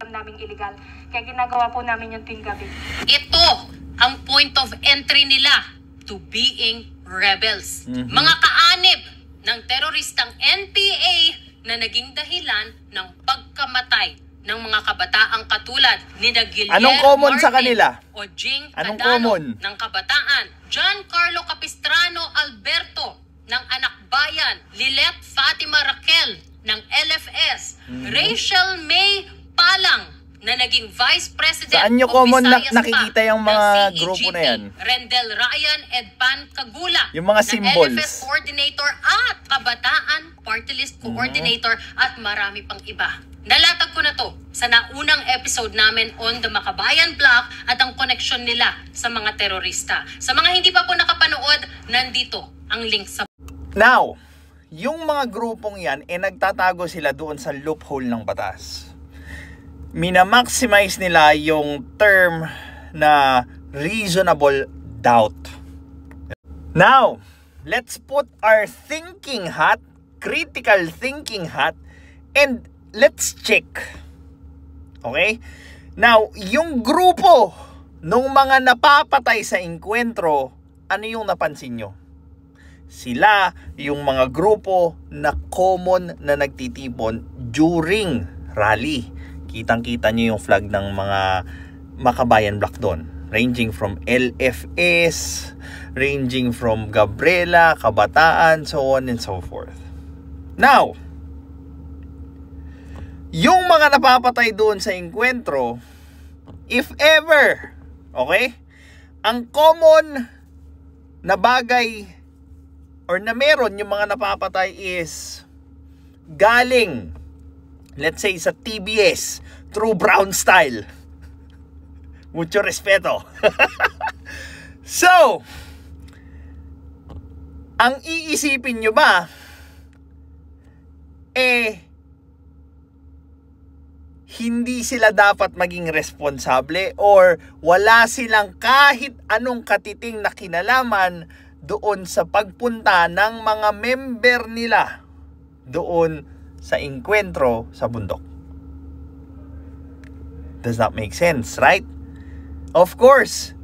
naming illegal. Kaya ginagawa po namin yung tuwing gabi. Ito ang point of entry nila to being rebels. Mga kaanib ng teroristang NPA na naging dahilan ng pagkamatay ng mga kabataang katulad ni Guillermo Anong common Martin sa kanila? O Jing Anong Cadano common? ng kabataan, Giancarlo Capistrano Alberto ng Anak Bayan, Lilet Fatima Raquel ng LFS, Rachel May Palang na naging Vice President Saan nyo of common Visayas nakikita yung ng mga CEGP, grupo na yan? Rendel Ryan Edpan Kagula Yung mga ng symbols. LFS Coordinator at Kabataan Party List Coordinator at marami pang iba. Nalatag ko na to sa naunang episode namin on the Makabayan Block at ang koneksyon nila sa mga terorista. Sa mga hindi pa po nakapanood, nandito ang link sa... Now, yung mga grupong yan, nagtatago sila doon sa loophole ng batas. Minamaximize nila yung term na reasonable doubt. Now, let's put our thinking hat, critical thinking hat, and let's check. Okay? Now, yung grupo nung mga napapatay sa engkwentro, ano yung napansin nyo? Sila yung mga grupo na common na nagtitipon during rally. Kitang-kita nyo yung flag ng mga Makabayan Block doon. Ranging from LFS, ranging from Gabriela, Kabataan, so on and so forth. Now, yung mga napapatay doon sa engkwentro, if ever, okay, ang common na bagay or na meron yung mga napapatay is galing, let's say, sa TBS, True Brown Style. Mucho respeto. So, ang iisipin nyo ba, hindi sila dapat maging responsable or wala silang kahit anong katiting na kinalaman doon sa pagpunta ng mga member nila doon sa engkwentro sa bundok? Does that make sense, right? Of course.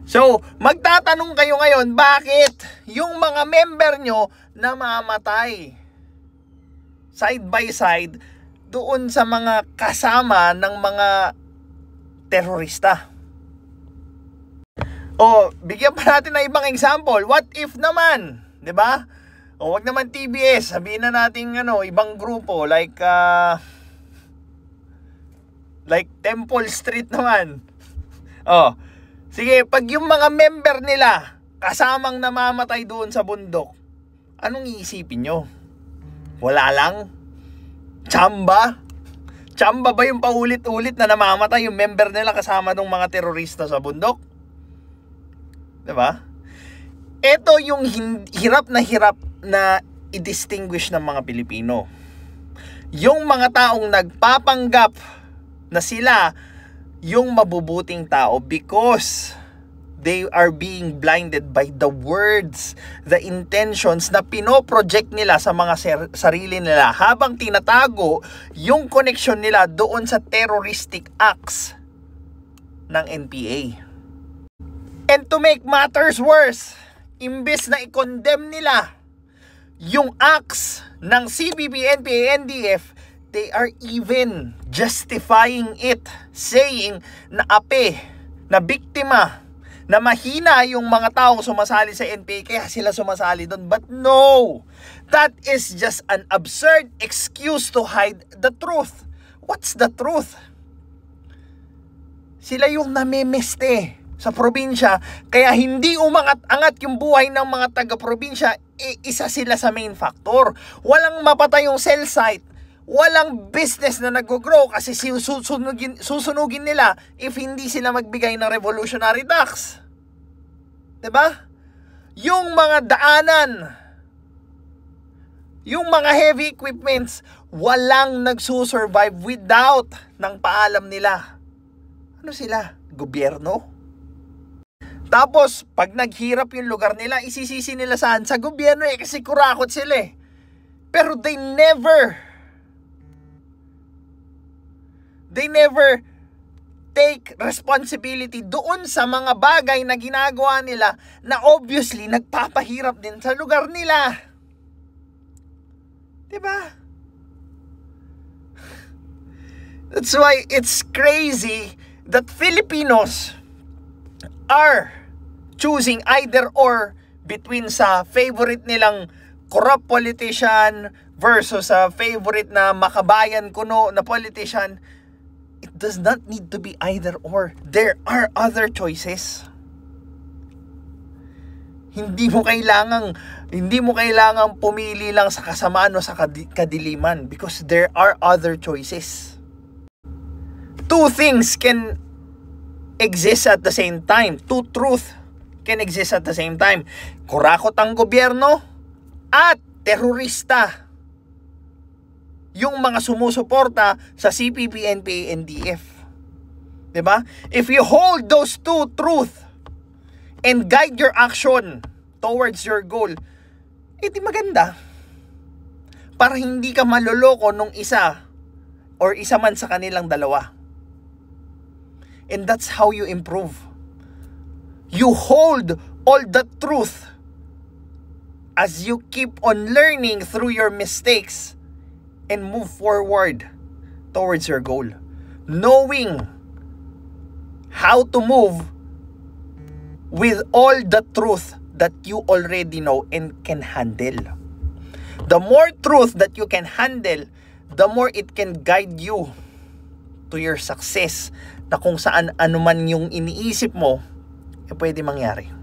So, magtatanong kayo ngayon, bakit yung mga member nyo namamatay side by side doon sa mga kasama ng mga terorista? O, bigyan pa natin ng ibang example. What if naman, 'di ba? O, wag naman TBS, sabihin na natin ibang grupo like Temple Street naman. Oh, sige, pag yung mga member nila kasamang namamatay doon sa bundok, anong iisipin nyo? Wala lang? Chamba? Chamba ba yung paulit-ulit na namamatay yung member nila kasama ng mga terorista sa bundok? Diba? Ito yung hirap na i-distinguish ng mga Pilipino. Yung mga taong nagpapanggap na sila yung mabubuting tao because they are being blinded by the words, the intentions na pinoproject nila sa mga sarili nila habang tinatago yung connection nila doon sa terroristic acts ng NPA. And to make matters worse, imbes na i-condemn nila yung acts ng CBP, NPA, NDF, they are even justifying it, saying na na biktima, na mahina yung mga taong sumasali sa NPA kaya sila sumasali doon. But no, that is just an absurd excuse to hide the truth. What's the truth? Sila yung namemeste sa probinsya, kaya hindi umangat-angat yung buhay ng mga taga-probinsya, isa sila sa main factor. Walang mapatay yung cell site, walang business na nag-grow kasi susunugin nila if hindi sila magbigay ng revolutionary tax. 'Di ba? Yung mga daanan, yung mga heavy equipments, walang nagsusurvive without ng paalam nila. Ano sila? Gobyerno? Tapos, pag naghirap yung lugar nila, isisisi nila saan? Sa gobyerno kasi kurakot sila . Pero they never They never take responsibility doon sa mga bagay na ginagawa nila na obviously nagpapahirap din sa lugar nila. Diba? That's why it's crazy that Filipinos are choosing either or between sa favorite nilang corrupt politician versus sa favorite na makabayan kuno na politician. It does not need to be either or. There are other choices. Hindi mo kailangang pumili lang sa kasamaan o sa kadiliman because there are other choices. Two things can exist at the same time. Two truth can exist at the same time. Kurakot ang gobyerno at terorista yung mga sumusuporta sa CPP, NPA, NDF. Diba? If you hold those two truth and guide your action towards your goal, di maganda. Para hindi ka maloloko nung isa or isa man sa kanilang dalawa. And that's how you improve. You hold all the truth as you keep on learning through your mistakes and move forward towards your goal. Knowing how to move with all the truth that you already know and can handle. The more truth that you can handle, the more it can guide you to your success na kung saan anuman yung iniisip mo, pwede mangyari.